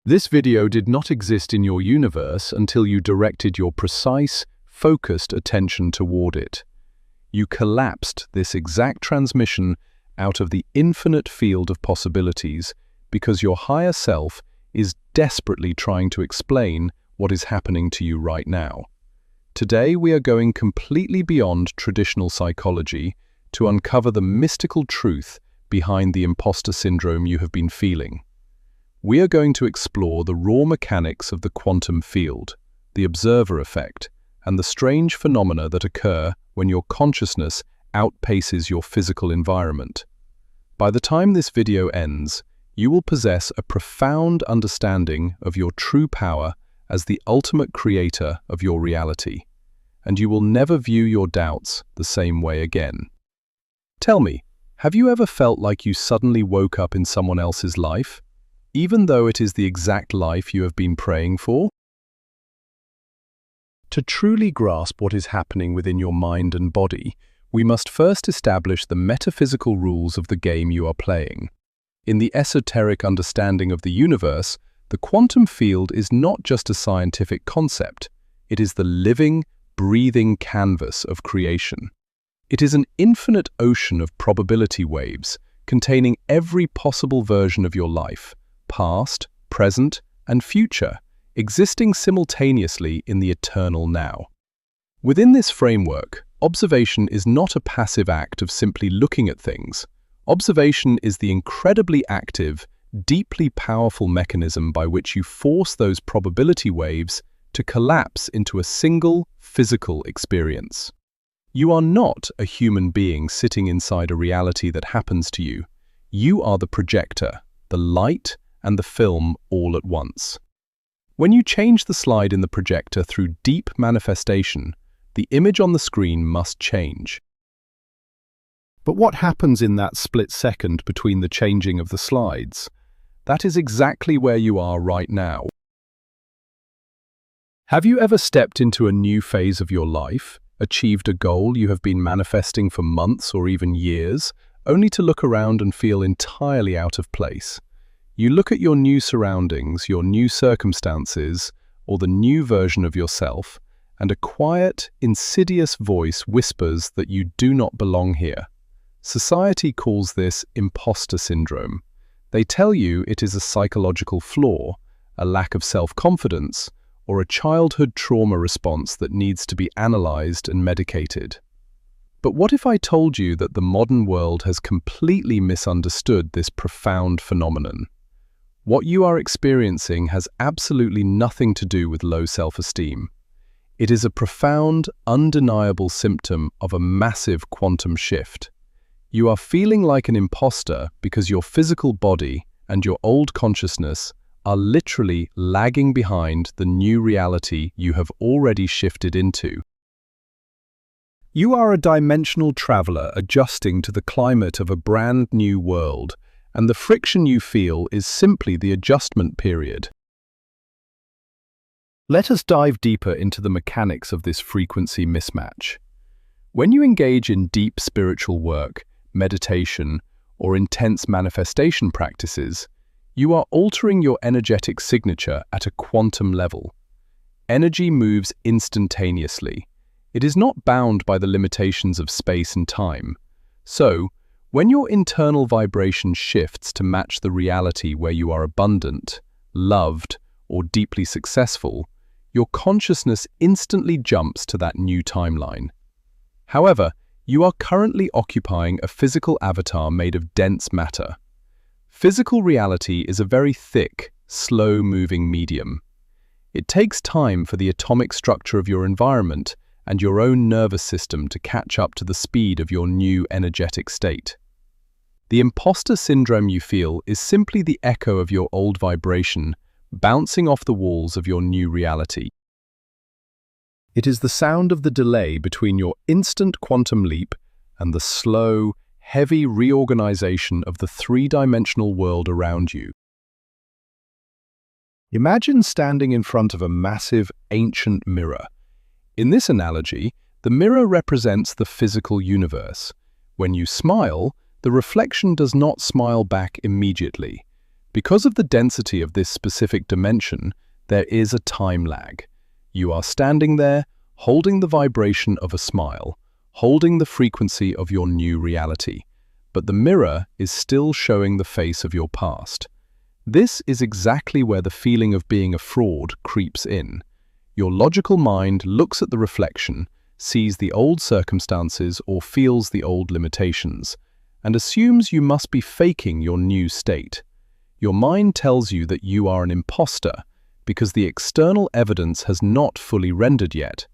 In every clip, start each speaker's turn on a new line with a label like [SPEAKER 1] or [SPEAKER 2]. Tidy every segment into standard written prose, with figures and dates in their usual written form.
[SPEAKER 1] This video did not exist in your universe until you directed your precise, focused attention toward it. You collapsed this exact transmission out of the infinite field of possibilities because your higher self is desperately trying to explain what is happening to you right now. Today we are going completely beyond traditional psychology to uncover the mystical truth behind the imposter syndrome you have been feeling. We are going to explore the raw mechanics of the quantum field, the observer effect, and the strange phenomena that occur when your consciousness outpaces your physical environment. By the time this video ends, you will possess a profound understanding of your true power as the ultimate creator of your reality, and you will never view your doubts the same way again. Tell me, have you ever felt like you suddenly woke up in someone else's life, even though it is the exact life you have been praying for? To truly grasp what is happening within your mind and body, we must first establish the metaphysical rules of the game you are playing. In the esoteric understanding of the universe, the quantum field is not just a scientific concept, it is the living, breathing canvas of creation. It is an infinite ocean of probability waves containing every possible version of your life, past, present, and future, existing simultaneously in the eternal now. Within this framework, observation is not a passive act of simply looking at things. Observation is the incredibly active, deeply powerful mechanism by which you force those probability waves to collapse into a single, physical experience. You are not a human being sitting inside a reality that happens to you. You are the projector, the light, and the film all at once. When you change the slide in the projector through deep manifestation, the image on the screen must change. But what happens in that split second between the changing of the slides? That is exactly where you are right now. Have you ever stepped into a new phase of your life, achieved a goal you have been manifesting for months or even years, only to look around and feel entirely out of place? You look at your new surroundings, your new circumstances, or the new version of yourself, and a quiet, insidious voice whispers that you do not belong here. Society calls this imposter syndrome. They tell you it is a psychological flaw, a lack of self-confidence, or a childhood trauma response that needs to be analyzed and medicated. But what if I told you that the modern world has completely misunderstood this profound phenomenon? What you are experiencing has absolutely nothing to do with low self-esteem. It is a profound, undeniable symptom of a massive quantum shift. You are feeling like an imposter because your physical body and your old consciousness are literally lagging behind the new reality you have already shifted into. You are a dimensional traveler adjusting to the climate of a brand new world, and the friction you feel is simply the adjustment period. Let us dive deeper into the mechanics of this frequency mismatch. When you engage in deep spiritual work, meditation, or intense manifestation practices, you are altering your energetic signature at a quantum level. Energy moves instantaneously. It is not bound by the limitations of space and time. So, when your internal vibration shifts to match the reality where you are abundant, loved, or deeply successful, your consciousness instantly jumps to that new timeline. However, you are currently occupying a physical avatar made of dense matter. Physical reality is a very thick, slow-moving medium. It takes time for the atomic structure of your environment and your own nervous system to catch up to the speed of your new energetic state. The imposter syndrome you feel is simply the echo of your old vibration, bouncing off the walls of your new reality. It is the sound of the delay between your instant quantum leap and the slow, heavy reorganization of the three-dimensional world around you. Imagine standing in front of a massive, ancient mirror. In this analogy, the mirror represents the physical universe. When you smile, the reflection does not smile back immediately, Because of the density of this specific dimension, there is a time lag. You are standing there, holding the vibration of a smile, holding the frequency of your new reality, but the mirror is still showing the face of your past. This is exactly where the feeling of being a fraud creeps in. Your logical mind looks at the reflection, sees the old circumstances or feels the old limitations, and assumes you must be faking your new state. Your mind tells you that you are an imposter because the external evidence has not fully rendered yet.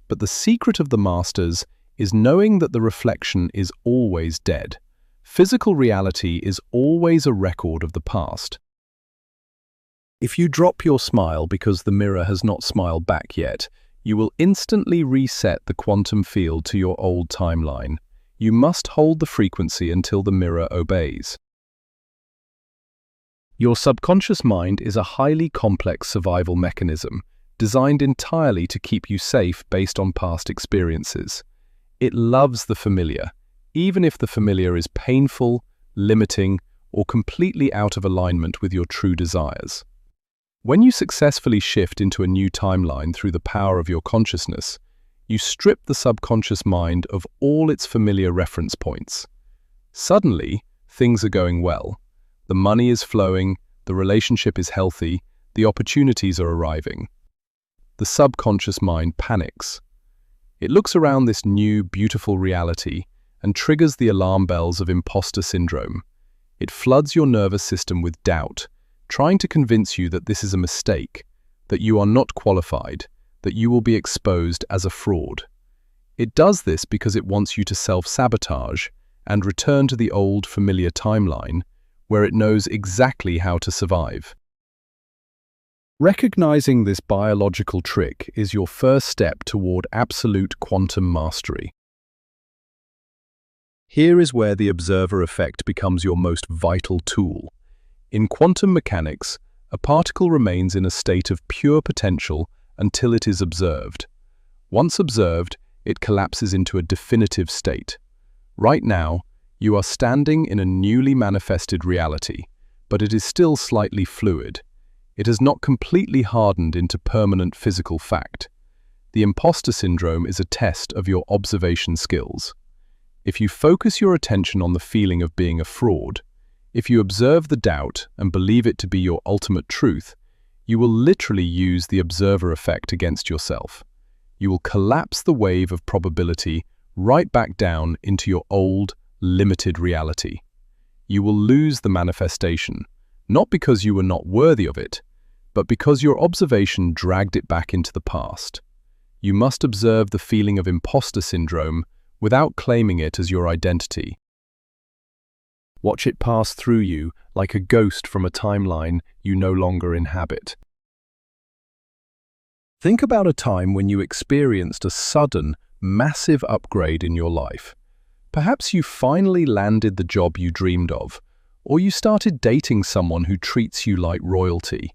[SPEAKER 1] But the secret of the masters is knowing that the reflection is always dead. Physical reality is always a record of the past. If you drop your smile because the mirror has not smiled back yet, you will instantly reset the quantum field to your old timeline. You must hold the frequency until the mirror obeys. Your subconscious mind is a highly complex survival mechanism, designed entirely to keep you safe based on past experiences. It loves the familiar, even if the familiar is painful, limiting, or completely out of alignment with your true desires. When you successfully shift into a new timeline through the power of your consciousness, you strip the subconscious mind of all its familiar reference points. Suddenly, things are going well. The money is flowing, the relationship is healthy, the opportunities are arriving. The subconscious mind panics. It looks around this new, beautiful reality and triggers the alarm bells of imposter syndrome. It floods your nervous system with doubt, trying to convince you that this is a mistake, that you are not qualified, that you will be exposed as a fraud. It does this because it wants you to self-sabotage and return to the old, familiar timeline, where it knows exactly how to survive. Recognizing this biological trick is your first step toward absolute quantum mastery. Here is where the observer effect becomes your most vital tool. In quantum mechanics, a particle remains in a state of pure potential until it is observed. Once observed, it collapses into a definitive state. Right now, you are standing in a newly manifested reality, but it is still slightly fluid. It has not completely hardened into permanent physical fact. The imposter syndrome is a test of your observation skills. If you focus your attention on the feeling of being a fraud, if you observe the doubt and believe it to be your ultimate truth, you will literally use the observer effect against yourself. You will collapse the wave of probability right back down into your old, limited reality. You will lose the manifestation, not because you were not worthy of it, but because your observation dragged it back into the past. You must observe the feeling of imposter syndrome without claiming it as your identity. Watch it pass through you like a ghost from a timeline you no longer inhabit. Think about a time when you experienced a sudden, massive upgrade in your life. Perhaps you finally landed the job you dreamed of, or you started dating someone who treats you like royalty,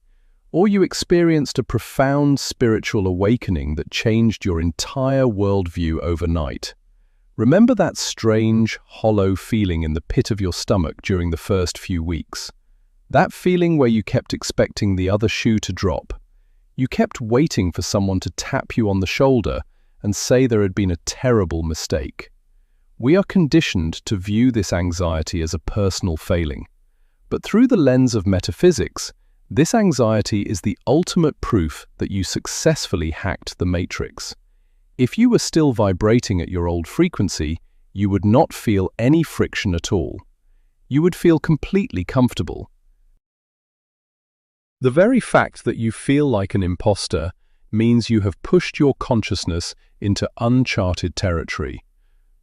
[SPEAKER 1] or you experienced a profound spiritual awakening that changed your entire worldview overnight. Remember that strange, hollow feeling in the pit of your stomach during the first few weeks? That feeling where you kept expecting the other shoe to drop. You kept waiting for someone to tap you on the shoulder and say there had been a terrible mistake. We are conditioned to view this anxiety as a personal failing. But through the lens of metaphysics, this anxiety is the ultimate proof that you successfully hacked the matrix. If you were still vibrating at your old frequency, you would not feel any friction at all. You would feel completely comfortable. The very fact that you feel like an imposter means you have pushed your consciousness into uncharted territory.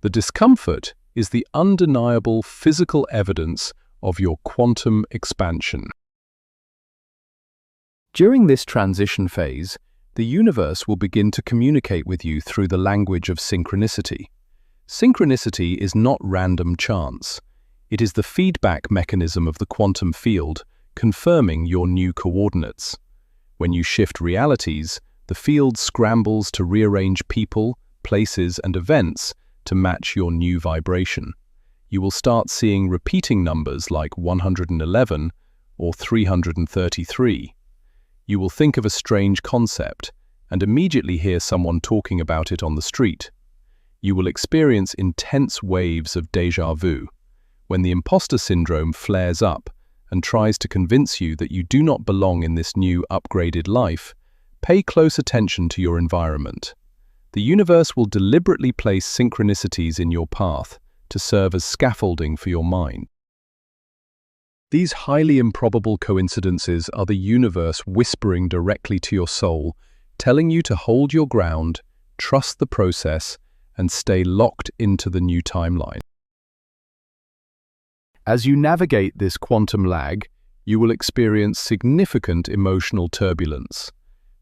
[SPEAKER 1] The discomfort is the undeniable physical evidence of your quantum expansion. During this transition phase, the universe will begin to communicate with you through the language of synchronicity. Synchronicity is not random chance. It is the feedback mechanism of the quantum field, confirming your new coordinates. When you shift realities, the field scrambles to rearrange people, places, and events to match your new vibration. You will start seeing repeating numbers like 111, or 333. You will think of a strange concept and immediately hear someone talking about it on the street. You will experience intense waves of déjà vu when the imposter syndrome flares up and tries to convince you that you do not belong in this new upgraded life. Pay close attention to your environment. The universe will deliberately place synchronicities in your path to serve as scaffolding for your mind. These highly improbable coincidences are the universe whispering directly to your soul, telling you to hold your ground, trust the process, and stay locked into the new timeline. As you navigate this quantum lag, you will experience significant emotional turbulence.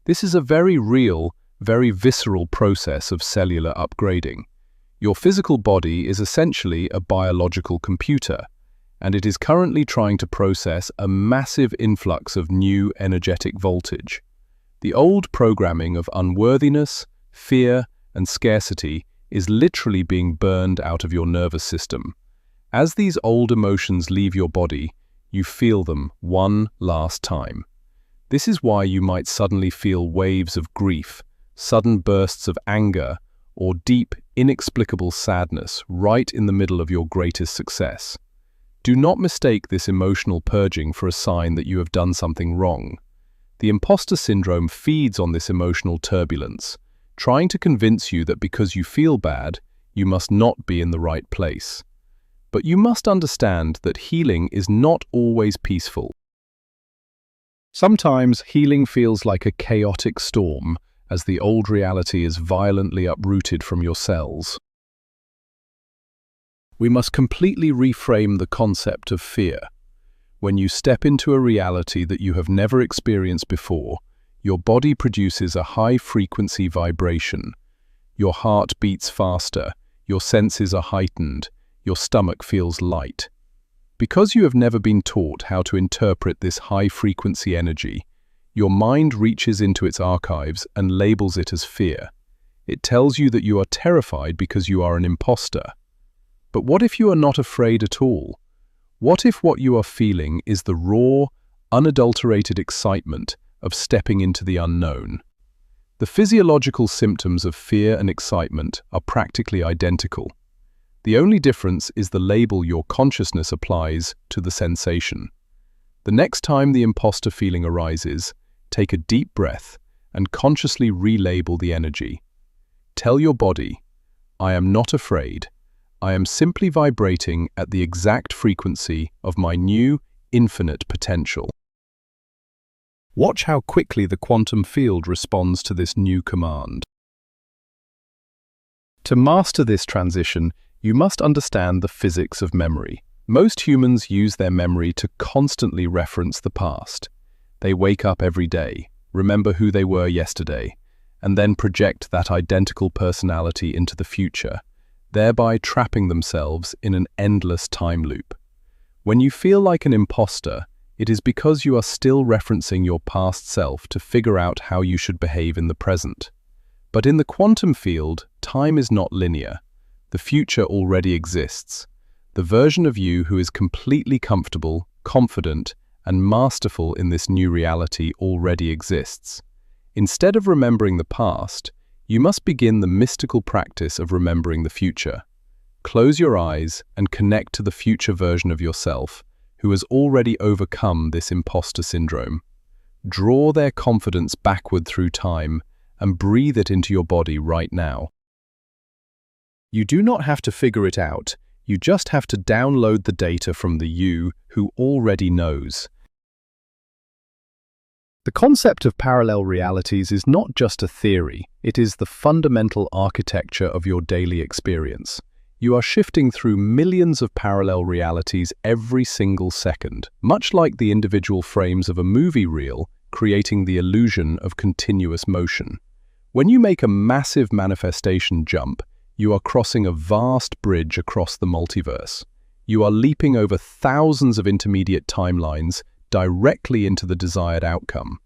[SPEAKER 1] This is a very real, very visceral process of cellular upgrading. Your physical body is essentially a biological computer, and it is currently trying to process a massive influx of new energetic voltage. The old programming of unworthiness, fear, and scarcity is literally being burned out of your nervous system. As these old emotions leave your body, you feel them one last time. This is why you might suddenly feel waves of grief, sudden bursts of anger, or deep, inexplicable sadness right in the middle of your greatest success. Do not mistake this emotional purging for a sign that you have done something wrong. The imposter syndrome feeds on this emotional turbulence, trying to convince you that because you feel bad, you must not be in the right place. But you must understand that healing is not always peaceful. Sometimes healing feels like a chaotic storm as the old reality is violently uprooted from your cells. We must completely reframe the concept of fear. When you step into a reality that you have never experienced before, your body produces a high-frequency vibration. Your heart beats faster, your senses are heightened, your stomach feels light. Because you have never been taught how to interpret this high-frequency energy, your mind reaches into its archives and labels it as fear. It tells you that you are terrified because you are an imposter. But what if you are not afraid at all? What if what you are feeling is the raw, unadulterated excitement of stepping into the unknown? The physiological symptoms of fear and excitement are practically identical. The only difference is the label your consciousness applies to the sensation. The next time the imposter feeling arises, take a deep breath and consciously relabel the energy. Tell your body, I am not afraid. I am simply vibrating at the exact frequency of my new, infinite potential. Watch how quickly the quantum field responds to this new command. To master this transition, you must understand the physics of memory. Most humans use their memory to constantly reference the past. They wake up every day, remember who they were yesterday, and then project that identical personality into the future, thereby trapping themselves in an endless time loop. When you feel like an imposter, it is because you are still referencing your past self to figure out how you should behave in the present. But in the quantum field, time is not linear. The future already exists. The version of you who is completely comfortable, confident, and masterful in this new reality already exists. Instead of remembering the past, you must begin the mystical practice of remembering the future. Close your eyes and connect to the future version of yourself who has already overcome this imposter syndrome. Draw their confidence backward through time and breathe it into your body right now. You do not have to figure it out, you just have to download the data from the you who already knows. The concept of parallel realities is not just a theory, it is the fundamental architecture of your daily experience. You are shifting through millions of parallel realities every single second, much like the individual frames of a movie reel, creating the illusion of continuous motion. When you make a massive manifestation jump, you are crossing a vast bridge across the multiverse. You are leaping over thousands of intermediate timelines directly into the desired outcome.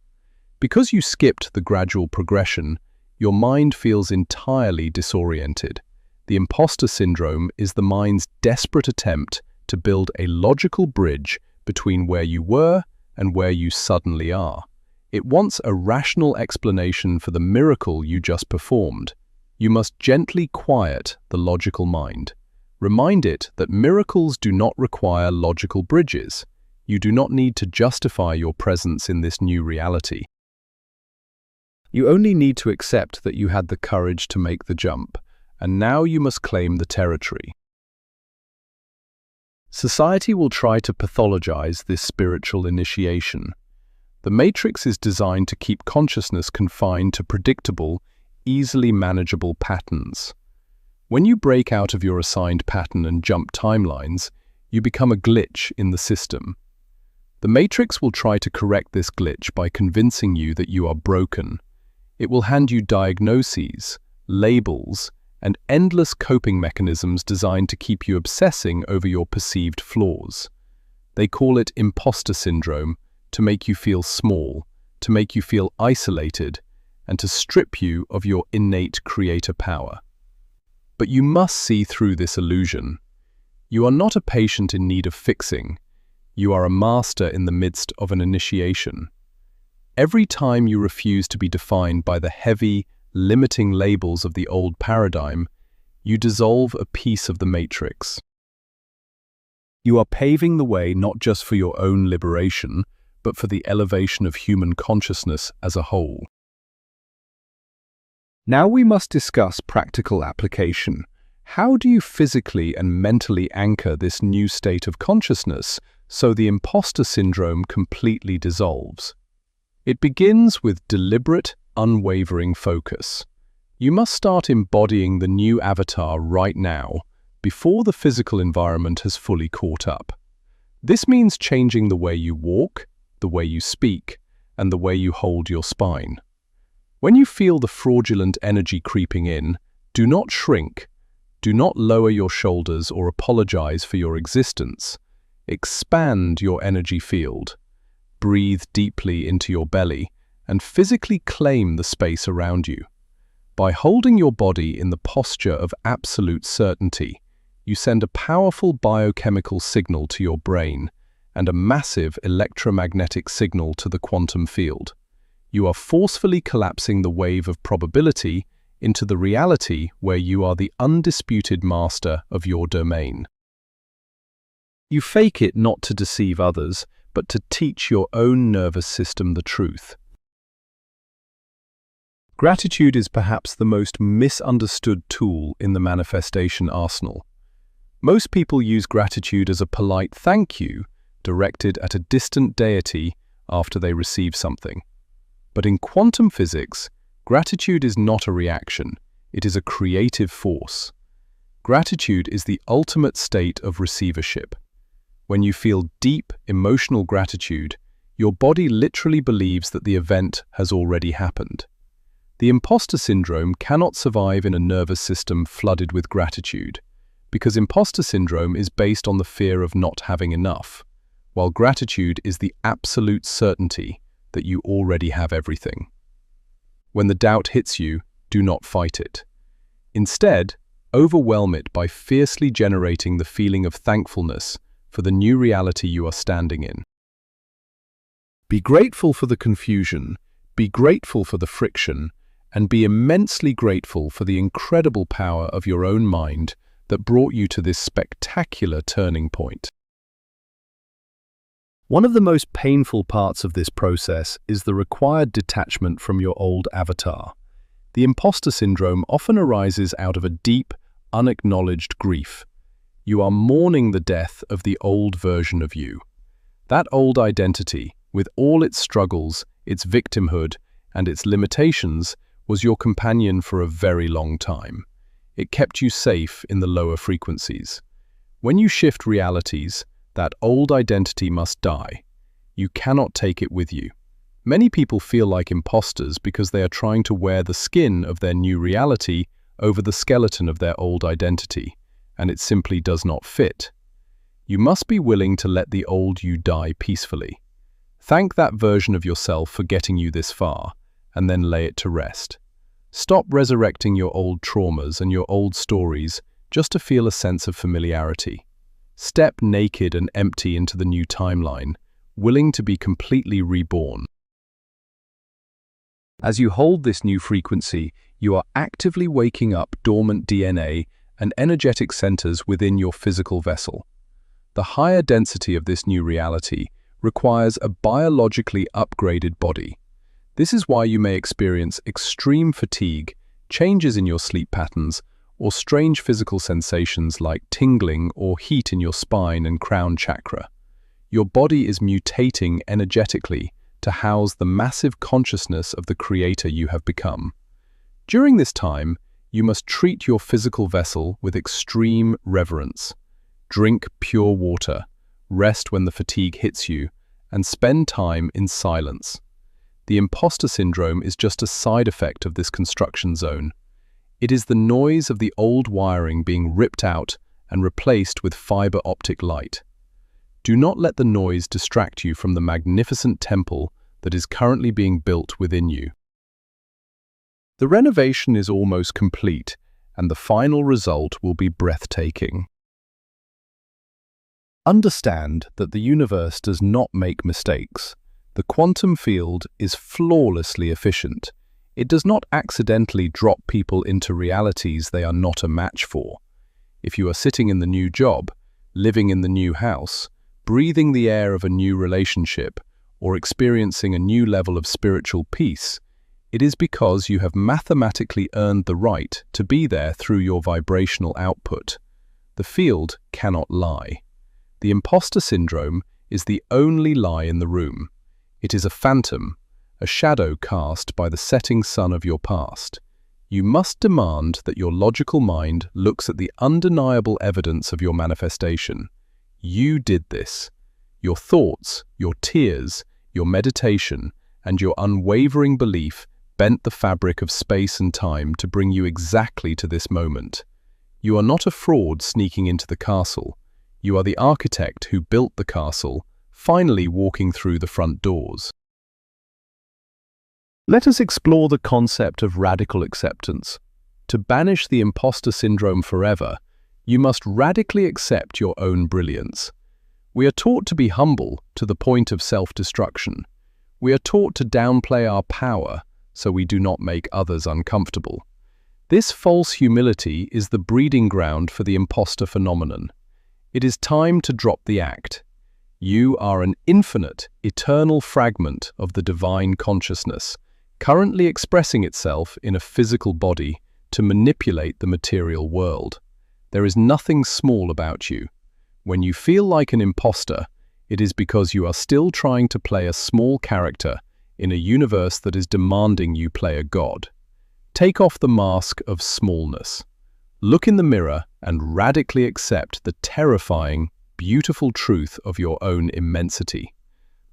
[SPEAKER 1] Because you skipped the gradual progression, your mind feels entirely disoriented. The imposter syndrome is the mind's desperate attempt to build a logical bridge between where you were and where you suddenly are. It wants a rational explanation for the miracle you just performed. You must gently quiet the logical mind. Remind it that miracles do not require logical bridges. You do not need to justify your presence in this new reality. You only need to accept that you had the courage to make the jump, and now you must claim the territory. Society will try to pathologize this spiritual initiation. The matrix is designed to keep consciousness confined to predictable, easily manageable patterns. When you break out of your assigned pattern and jump timelines, you become a glitch in the system. The matrix will try to correct this glitch by convincing you that you are broken. It will hand you diagnoses, labels, and endless coping mechanisms designed to keep you obsessing over your perceived flaws. They call it imposter syndrome, to make you feel small, to make you feel isolated, and to strip you of your innate creator power. But you must see through this illusion. You are not a patient in need of fixing. You are a master in the midst of an initiation. Every time you refuse to be defined by the heavy, limiting labels of the old paradigm, you dissolve a piece of the matrix. You are paving the way not just for your own liberation, but for the elevation of human consciousness as a whole. Now we must discuss practical application. How do you physically and mentally anchor this new state of consciousness so the imposter syndrome completely dissolves? It begins with deliberate, unwavering focus. You must start embodying the new avatar right now, before the physical environment has fully caught up. This means changing the way you walk, the way you speak, and the way you hold your spine. When you feel the fraudulent energy creeping in, do not shrink. Do not lower your shoulders or apologize for your existence. Expand your energy field. Breathe deeply into your belly and physically claim the space around you. By holding your body in the posture of absolute certainty, you send a powerful biochemical signal to your brain and a massive electromagnetic signal to the quantum field. You are forcefully collapsing the wave of probability into the reality where you are the undisputed master of your domain. You fake it not to deceive others, but to teach your own nervous system the truth. Gratitude is perhaps the most misunderstood tool in the manifestation arsenal. Most people use gratitude as a polite thank you directed at a distant deity after they receive something. But in quantum physics, gratitude is not a reaction, it is a creative force. Gratitude is the ultimate state of receivership. When you feel deep, emotional gratitude, your body literally believes that the event has already happened. The imposter syndrome cannot survive in a nervous system flooded with gratitude, because imposter syndrome is based on the fear of not having enough, while gratitude is the absolute certainty that you already have everything. When the doubt hits you, do not fight it. Instead, overwhelm it by fiercely generating the feeling of thankfulness for the new reality you are standing in. Be grateful for the confusion, be grateful for the friction, and be immensely grateful for the incredible power of your own mind that brought you to this spectacular turning point. One of the most painful parts of this process is the required detachment from your old avatar. The imposter syndrome often arises out of a deep, unacknowledged grief. You are mourning the death of the old version of you. That old identity, with all its struggles, its victimhood, and its limitations, was your companion for a very long time. It kept you safe in the lower frequencies. When you shift realities, that old identity must die. You cannot take it with you. Many people feel like imposters because they are trying to wear the skin of their new reality over the skeleton of their old identity, and it simply does not fit. You must be willing to let the old you die peacefully. Thank that version of yourself for getting you this far, and then lay it to rest. Stop resurrecting your old traumas and your old stories just to feel a sense of familiarity. Step naked and empty into the new timeline, willing to be completely reborn. As you hold this new frequency, you are actively waking up dormant DNA and energetic centers within your physical vessel. The higher density of this new reality requires a biologically upgraded body. This is why you may experience extreme fatigue, changes in your sleep patterns, or strange physical sensations like tingling or heat in your spine and crown chakra. Your body is mutating energetically to house the massive consciousness of the creator you have become. During this time, you must treat your physical vessel with extreme reverence. Drink pure water, rest when the fatigue hits you, and spend time in silence. The imposter syndrome is just a side effect of this construction zone. It is the noise of the old wiring being ripped out and replaced with fiber optic light. Do not let the noise distract you from the magnificent temple that is currently being built within you. The renovation is almost complete, and the final result will be breathtaking. Understand that the universe does not make mistakes. The quantum field is flawlessly efficient. It does not accidentally drop people into realities they are not a match for. If you are sitting in the new job, living in the new house, breathing the air of a new relationship, or experiencing a new level of spiritual peace, it is because you have mathematically earned the right to be there through your vibrational output. The field cannot lie. The imposter syndrome is the only lie in the room. It is a phantom, a shadow cast by the setting sun of your past. You must demand that your logical mind looks at the undeniable evidence of your manifestation. You did this. Your thoughts, your tears, your meditation, and your unwavering belief bent the fabric of space and time to bring you exactly to this moment. You are not a fraud sneaking into the castle. You are the architect who built the castle, finally walking through the front doors. Let us explore the concept of radical acceptance. To banish the imposter syndrome forever, you must radically accept your own brilliance. We are taught to be humble to the point of self-destruction. We are taught to downplay our power so we do not make others uncomfortable. This false humility is the breeding ground for the imposter phenomenon. It is time to drop the act. You are an infinite, eternal fragment of the divine consciousness, currently expressing itself in a physical body to manipulate the material world. There is nothing small about you. When you feel like an imposter, it is because you are still trying to play a small character in a universe that is demanding you play a god. Take off the mask of smallness. Look in the mirror and radically accept the terrifying, beautiful truth of your own immensity.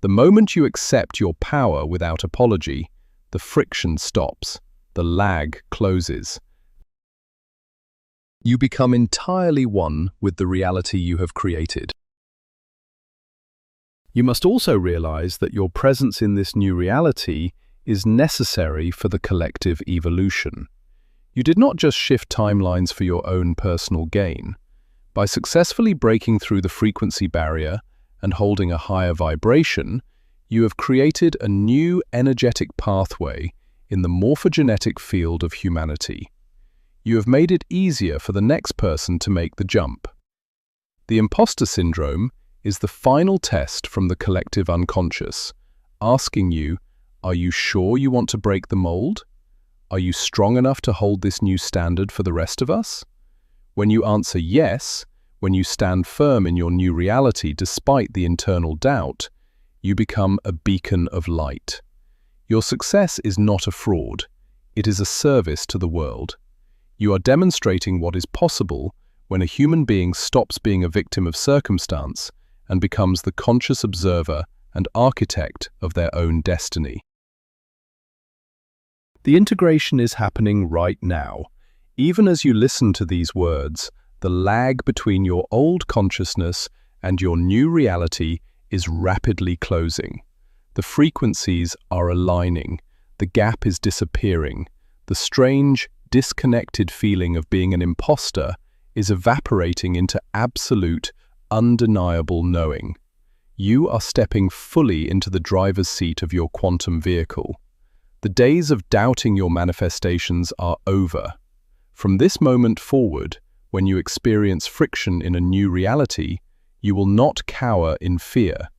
[SPEAKER 1] The moment you accept your power without apology, the friction stops, the lag closes. You become entirely one with the reality you have created. You must also realize that your presence in this new reality is necessary for the collective evolution. You did not just shift timelines for your own personal gain. By successfully breaking through the frequency barrier and holding a higher vibration, you have created a new energetic pathway in the morphogenetic field of humanity. You have made it easier for the next person to make the jump. The imposter syndrome is the final test from the collective unconscious, asking you, are you sure you want to break the mold? Are you strong enough to hold this new standard for the rest of us? When you answer yes, when you stand firm in your new reality despite the internal doubt, you become a beacon of light. Your success is not a fraud. It is a service to the world. You are demonstrating what is possible when a human being stops being a victim of circumstance and becomes the conscious observer and architect of their own destiny. The integration is happening right now. Even as you listen to these words, the lag between your old consciousness and your new reality is rapidly closing. The frequencies are aligning. The gap is disappearing. The strange, disconnected feeling of being an imposter is evaporating into absolute, undeniable knowing. You are stepping fully into the driver's seat of your quantum vehicle. The days of doubting your manifestations are over. From this moment forward, when you experience friction in a new reality, you will not cower in fear.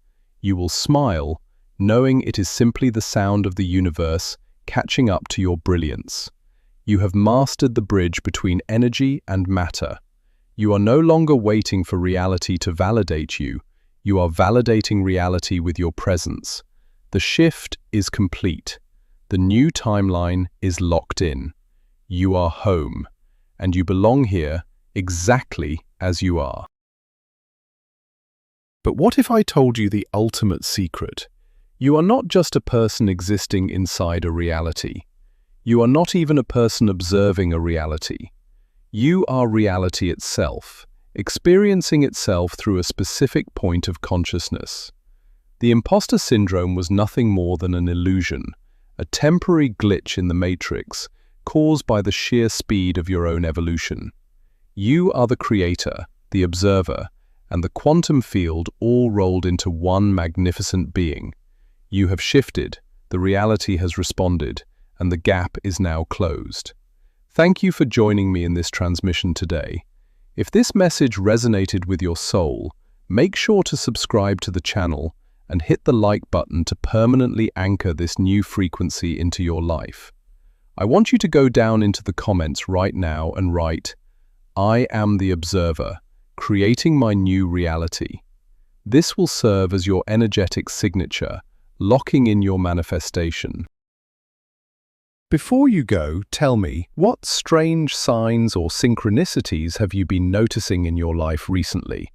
[SPEAKER 1] You will smile, knowing it is simply the sound of the universe catching up to your brilliance. You have mastered the bridge between energy and matter. You are no longer waiting for reality to validate you. You are validating reality with your presence. The shift is complete. The new timeline is locked in. You are home, and you belong here exactly as you are. But what if I told you the ultimate secret? You are not just a person existing inside a reality. You are not even a person observing a reality. You are reality itself, experiencing itself through a specific point of consciousness. The imposter syndrome was nothing more than an illusion, a temporary glitch in the matrix caused by the sheer speed of your own evolution. You are the creator, the observer, and the quantum field all rolled into one magnificent being. You have shifted, the reality has responded, and the gap is now closed. Thank you for joining me in this transmission today. If this message resonated with your soul, make sure to subscribe to the channel and hit the like button to permanently anchor this new frequency into your life. I want you to go down into the comments right now and write, "I am the observer, creating my new reality." This will serve as your energetic signature, locking in your manifestation. Before you go, tell me, what strange signs or synchronicities have you been noticing in your life recently?